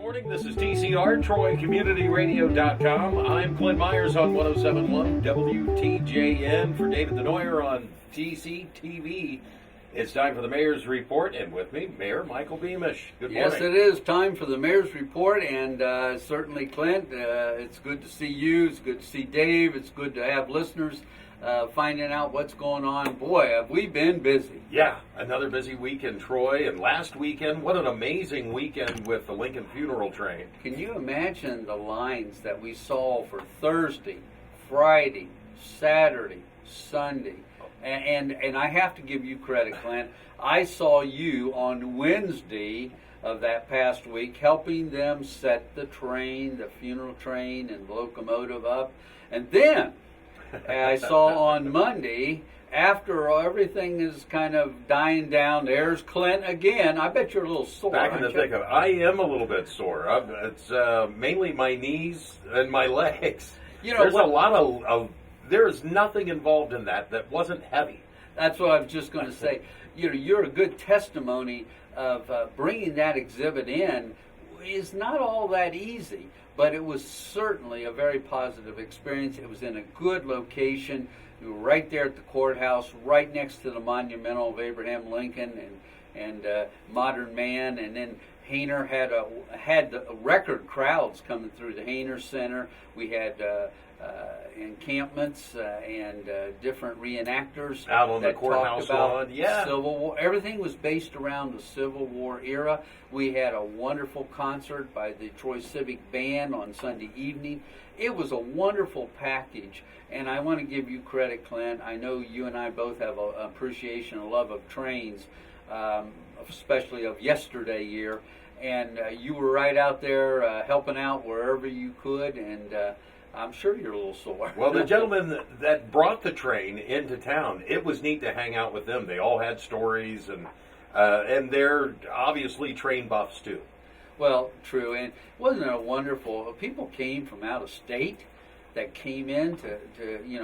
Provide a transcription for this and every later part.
Morning, this is TCR, TroyCommunityRadio.com. I'm Clint Myers on 107.1 WTJN for David Denoyer on TCTV. It's time for the Mayor's Report, and with me, Mayor Michael Beamish. Good morning. Yes, it is time for the Mayor's Report, and certainly, Clint, it's good to see you. It's good to see Dave. It's good to have listeners finding out what's going on. Boy, have we been busy. Yeah, another busy week in Troy, and last weekend, what an amazing weekend with the Lincoln Funeral Train. Can you imagine the lines that we saw for Thursday, Friday, Saturday, Sunday? And I have to give you credit, Clint. I saw you on Wednesday of that past week helping them set the train, the funeral train and the locomotive up. And then I saw on Monday, after everything is kind of dying down, there's Clint again. I bet you're a little sore. Back in the thick of it. I am a little bit sore. It's mainly my knees and my legs. You know, there's a lot of there is nothing involved in that wasn't heavy. That's what I was just going to say. You're a good testimony of bringing that exhibit in is not all that easy, but it was certainly a very positive experience. It was in a good location. We were right there at the courthouse, right next to the monumental of Abraham Lincoln and Modern Man, and then Hayner had the record crowds coming through the Hayner Center. We had encampments and different reenactors out on that the courthouse talked about lawn. Yeah, Civil War. Everything was based around the Civil War era. We had a wonderful concert by the Troy Civic Band on Sunday evening. It was a wonderful package, and I want to give you credit, Clint. I know you and I both have an appreciation and love of trains, especially of yesterday year, and you were right out there helping out wherever you could, and I'm sure you're a little sore. Well, the gentleman that brought the train into town, it was neat to hang out with them. They all had stories, and they're obviously train buffs too. Well, true, and wasn't it wonderful? People came from out of state that came in to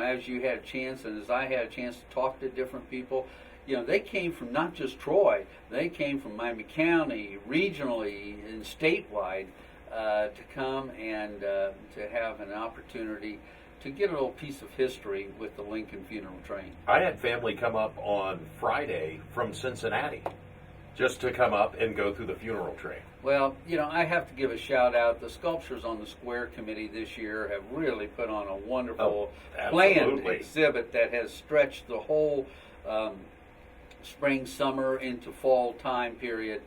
as you had a chance, and as I had a chance to talk to different people. They came from not just Troy. They came from Miami County, regionally, and statewide. To come and to have an opportunity to get a little piece of history with the Lincoln Funeral Train. I had family come up on Friday from Cincinnati just to come up and go through the funeral train. Well, I have to give a shout out. The Sculptures on the Square Committee this year have really put on a wonderful planned exhibit that has stretched the whole spring, summer into fall time period.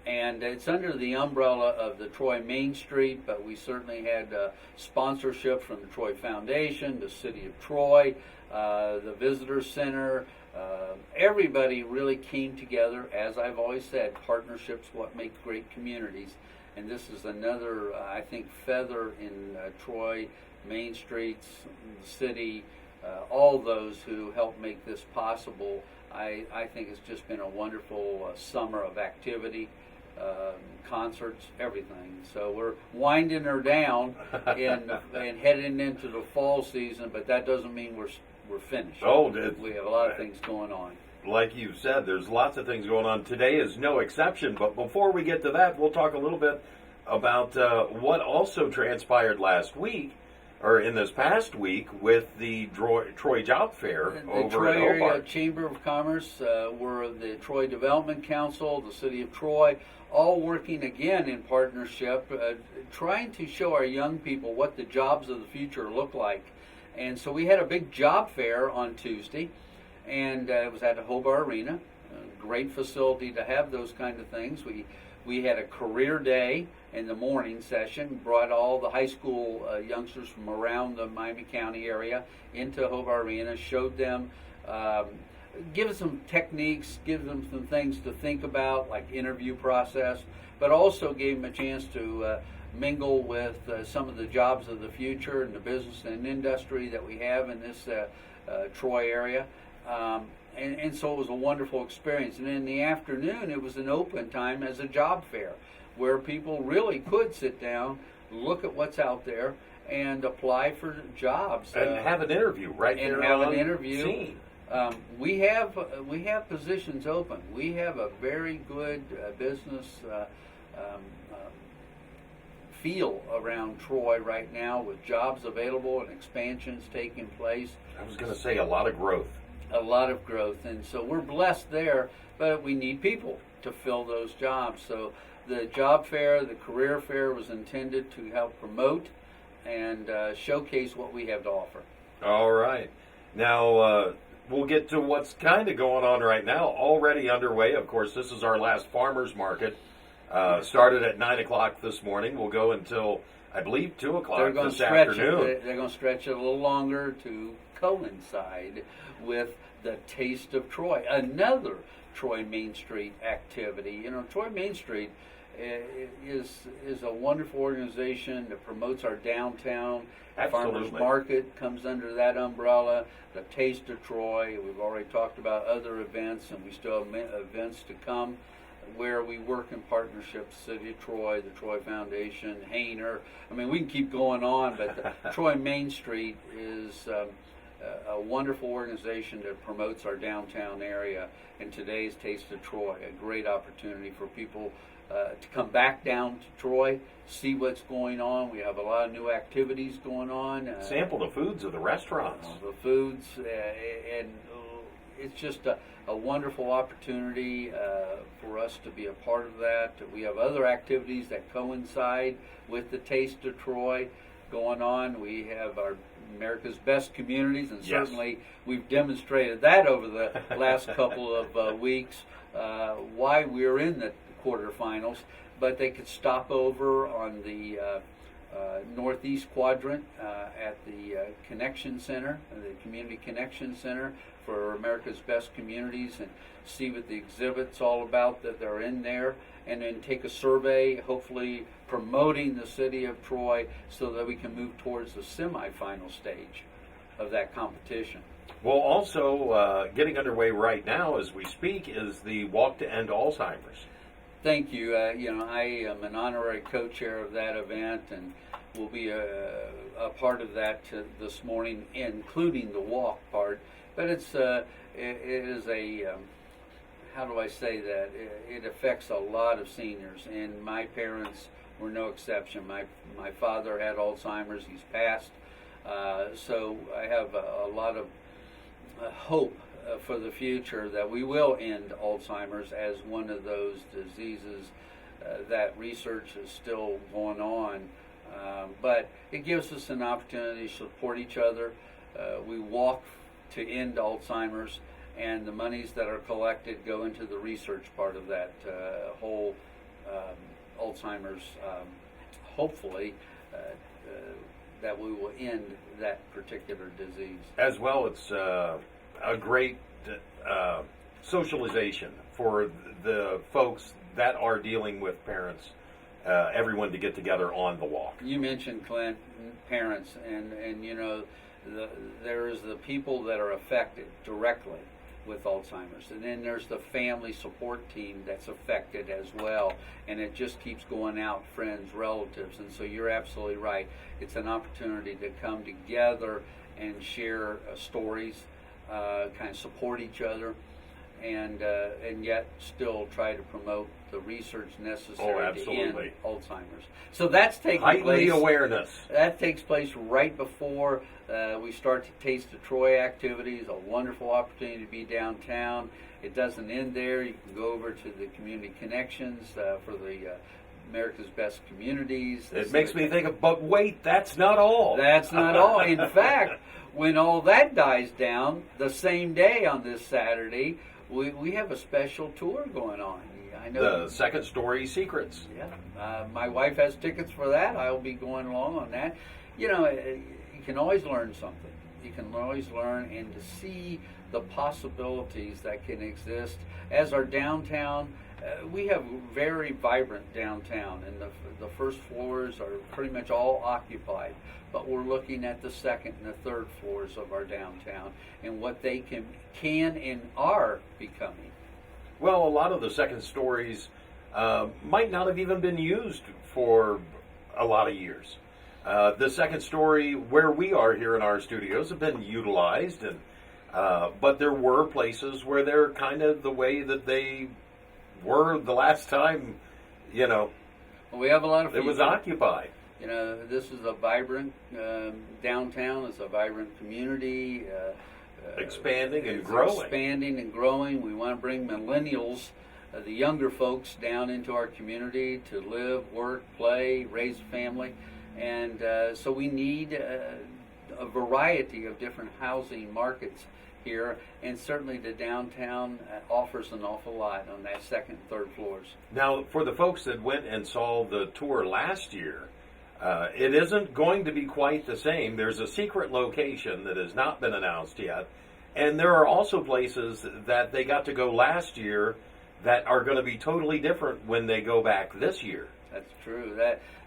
And it's under the umbrella of the Troy Main Street, but we certainly had sponsorship from the Troy Foundation, the City of Troy, the Visitor Center. Everybody really came together. As I've always said, partnerships what make great communities. And this is another, I think, feather in Troy, Main Streets, the city, all those who helped make this possible. I think it's just been a wonderful summer of activity. Concerts, everything. So we're winding her down and heading into the fall season, but that doesn't mean we're finished. Oh, we have a lot of things going on. Like you said, there's lots of things going on. Today is no exception, but before we get to that, we'll talk a little bit about what also transpired last week, or in this past week, with the Troy Job Fair over Troy at Area Hobart. Chamber of Commerce, were the Troy Development Council, the City of Troy, all working again in partnership, trying to show our young people what the jobs of the future look like. And so we had a big job fair on Tuesday, and it was at the Hobart Arena, a great facility to have those kind of things. We had a career day in the morning session, brought all the high school youngsters from around the Miami County area into Hobart Arena, showed them, give them some techniques, give them some things to think about, like interview process, but also gave them a chance to mingle with some of the jobs of the future and the business and industry that we have in this Troy area. And so it was a wonderful experience. And in the afternoon, it was an open time as a job fair, where people really could sit down, look at what's out there, and apply for jobs. And have an interview right there. And have an interview. Scene. We have positions open. We have a very good business feel around Troy right now with jobs available and expansions taking place. I was going to say a lot of growth. A lot of growth, and so we're blessed there, but we need people to fill those jobs. So the job fair, the career fair, was intended to help promote and showcase what we have to offer. All right. Now, we'll get to what's kind of going on right now, already underway. Of course, this is our last farmers market. Started at 9 o'clock this morning. We'll go until, I believe, 2 o'clock this afternoon. They're going to stretch it a little longer to coincide with the Taste of Troy, another Troy Main Street activity. You know, Troy Main Street is a wonderful organization that promotes our downtown. Absolutely. Farmers Market comes under that umbrella. The Taste of Troy. We've already talked about other events, and we still have events to come where we work in partnership, City of Troy, the Troy Foundation, Hainer. I mean, we can keep going on, but the Troy Main Street is a wonderful organization that promotes our downtown area. And today's Taste of Troy, a great opportunity for people to come back down to Troy, see what's going on. We have a lot of new activities going on. Sample the foods of the restaurants. The foods, and it's just a wonderful opportunity for us to be a part of that. We have other activities that coincide with the Taste of Troy going on. We have our America's Best Communities, and certainly we've demonstrated that over the last couple of weeks, why we're in the quarterfinals. But they could stop over on the northeast quadrant at the Connection Center, the Community Connection Center for America's Best Communities, and see what the exhibit's all about that they're in there, and then take a survey, hopefully promoting the city of Troy so that we can move towards the semifinal stage of that competition. Well, also getting underway right now as we speak is the Walk to End Alzheimer's. Thank you. You know, I am an honorary co-chair of that event, and will be a part of that this morning, including the walk part. But it is a how do I say that? It affects a lot of seniors, and my parents were no exception. My father had Alzheimer's; he's passed. So I have a lot of hope for the future that we will end Alzheimer's as one of those diseases that research is still going on. But it gives us an opportunity to support each other. We walk to end Alzheimer's, and the monies that are collected go into the research part of that whole Alzheimer's, hopefully, that we will end that particular disease. As well, it's a great socialization for the folks that are dealing with parents, everyone to get together on the walk. You mentioned, Clint, parents, and you know, there's the people that are affected directly with Alzheimer's, and then there's the family support team that's affected as well, and it just keeps going out, friends, relatives. And so you're absolutely right, it's an opportunity to come together and share stories, kind of support each other, and yet still try to promote the research necessary to end Alzheimer's. So that's taking place. Heighten the awareness. That takes place right before we start to Taste of Troy activities. A wonderful opportunity to be downtown. It doesn't end there. You can go over to the Community Connections for the America's Best Communities. It makes me think of, but wait, that's not all. That's not all. In fact, when all that dies down, the same day on this Saturday, we have a special tour going on. I know the Second Story Secrets. Yeah, my wife has tickets for that. I'll be going along on that. You know, you can always learn something. You can always learn, and to see the possibilities that can exist as our downtown. We have very vibrant downtown, and the first floors are pretty much all occupied. But we're looking at the second and the third floors of our downtown and what they can and are becoming. Well, a lot of the second stories might not have even been used for a lot of years. The second story where we are here in our studios have been utilized, and but there were places where they're kind of the way that they were the last time, you know, Well, we have a lot of It was feedback. occupied. You know, this is a vibrant downtown. It's a vibrant community. Expanding and it's growing. Expanding and growing. We want to bring millennials, the younger folks, down into our community to live, work, play, raise a family. And so we need a variety of different housing markets here. And certainly the downtown offers an awful lot on that second and third floors. Now, for the folks that went and saw the tour last year, it isn't going to be quite the same. There's a secret location that has not been announced yet. And there are also places that they got to go last year that are going to be totally different when they go back this year. That's true.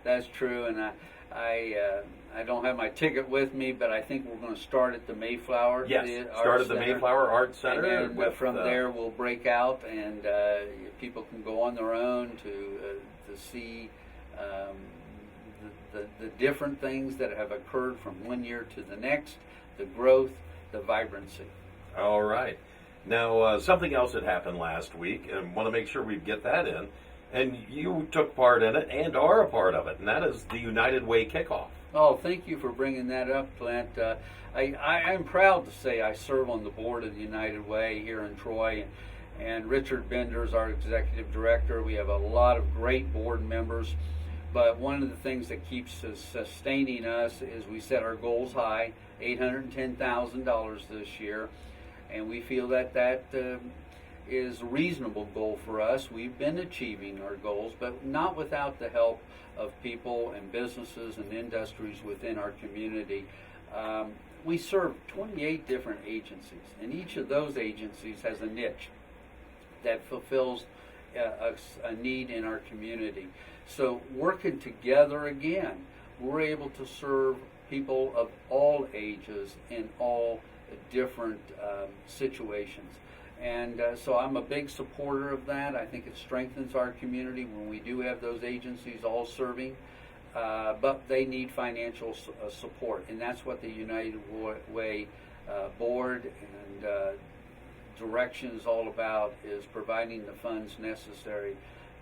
That's true. And I don't have my ticket with me, but I think we're going to start at the Mayflower. Yes, start at the Mayflower Arts Center. And then from there we'll break out, and people can go on their own to see the different things that have occurred from one year to the next, the growth, the vibrancy. All right. Now, something else that happened last week, and want to make sure we get that in, and you took part in it and are a part of it, and that is the United Way Kickoff. Oh, thank you for bringing that up, Clint. I'm proud to say I serve on the board of the United Way here in Troy, and Richard Bender is our executive director. We have a lot of great board members, but one of the things that keeps us sustaining us is we set our goals high, $810,000 this year, and we feel that is a reasonable goal for us. We've been achieving our goals, but not without the help of people and businesses and industries within our community. We serve 28 different agencies, and each of those agencies has a niche that fulfills a need in our community. So working together again, we're able to serve people of all ages in all different situations. And so I'm a big supporter of that. I think it strengthens our community when we do have those agencies all serving, but they need financial support, and that's what the United Way board and direction is all about, is providing the funds necessary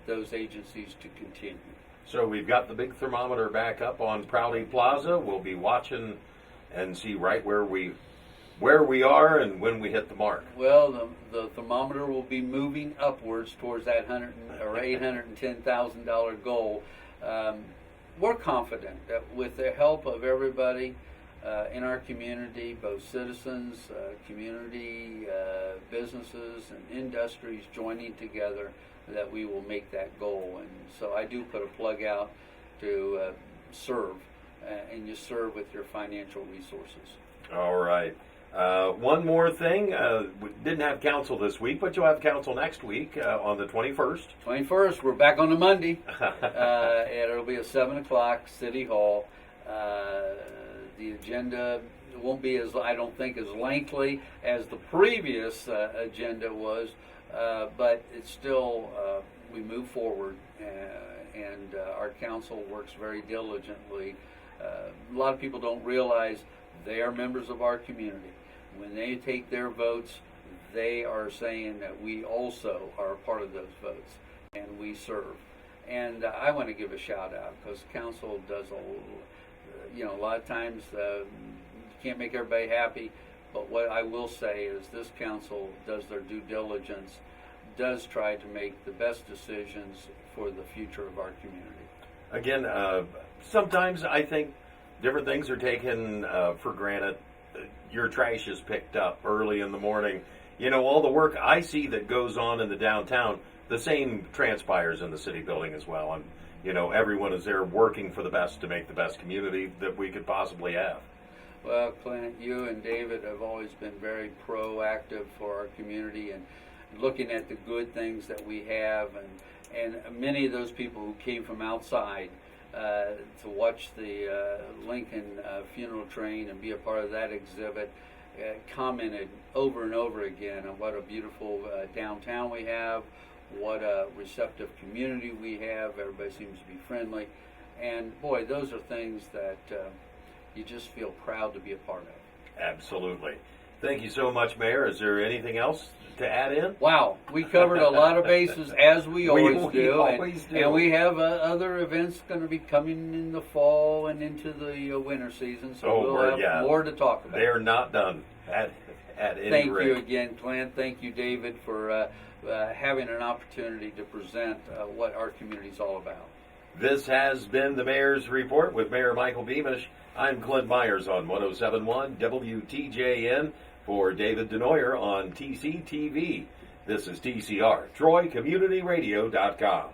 those agencies to continue. So we've got the big thermometer back up on Prouty Plaza. We'll be watching and see right where we are and when we hit the mark. Well, the thermometer will be moving upwards towards that $810,000 goal. We're confident that with the help of everybody in our community, both citizens, community, businesses, and industries joining together, that we will make that goal. And so I do put a plug out to serve, and you serve with your financial resources. All right. One more thing. We didn't have council this week, but you'll have council next week on the 21st. 21st, we're back on a Monday. And it'll be at 7 o'clock, City Hall. The agenda won't be, I don't think, as lengthy as the previous agenda was, but it's still, we move forward, and our council works very diligently. A lot of people don't realize they are members of our community. When they take their votes, they are saying that we also are a part of those votes, and we serve. And I want to give a shout out, because council does a lot of times you can't make everybody happy, but what I will say is this council does their due diligence, does try to make the best decisions for the future of our community. Again, sometimes I think different things are taken for granted. Your trash is picked up early in the morning. You know, all the work I see that goes on in the downtown, the same transpires in the city building as well. And, you know, everyone is there working for the best to make the best community that we could possibly have. Well, Clint, you and David have always been very proactive for our community and looking at the good things that we have. And many of those people who came from outside to watch the Lincoln funeral train and be a part of that exhibit commented over and over again on what a beautiful downtown we have, what a receptive community we have. Everybody seems to be friendly, and boy, those are things that you just feel proud to be a part of. Absolutely. Thank you so much, Mayor. Is there anything else to add in? Wow, we covered a lot of bases, as we always do. always do. And we have other events going to be coming in the fall and into the winter season, so we'll have more to talk about. They're not done at any Thank rate. you again, Clint. Thank you, David, for having an opportunity to present what our community is all about. This has been the Mayor's Report with Mayor Michael Beamish. I'm Clint Myers on 107.1 WTJN for David Denoyer on TCTV. This is TCR, TroyCommunityRadio.com.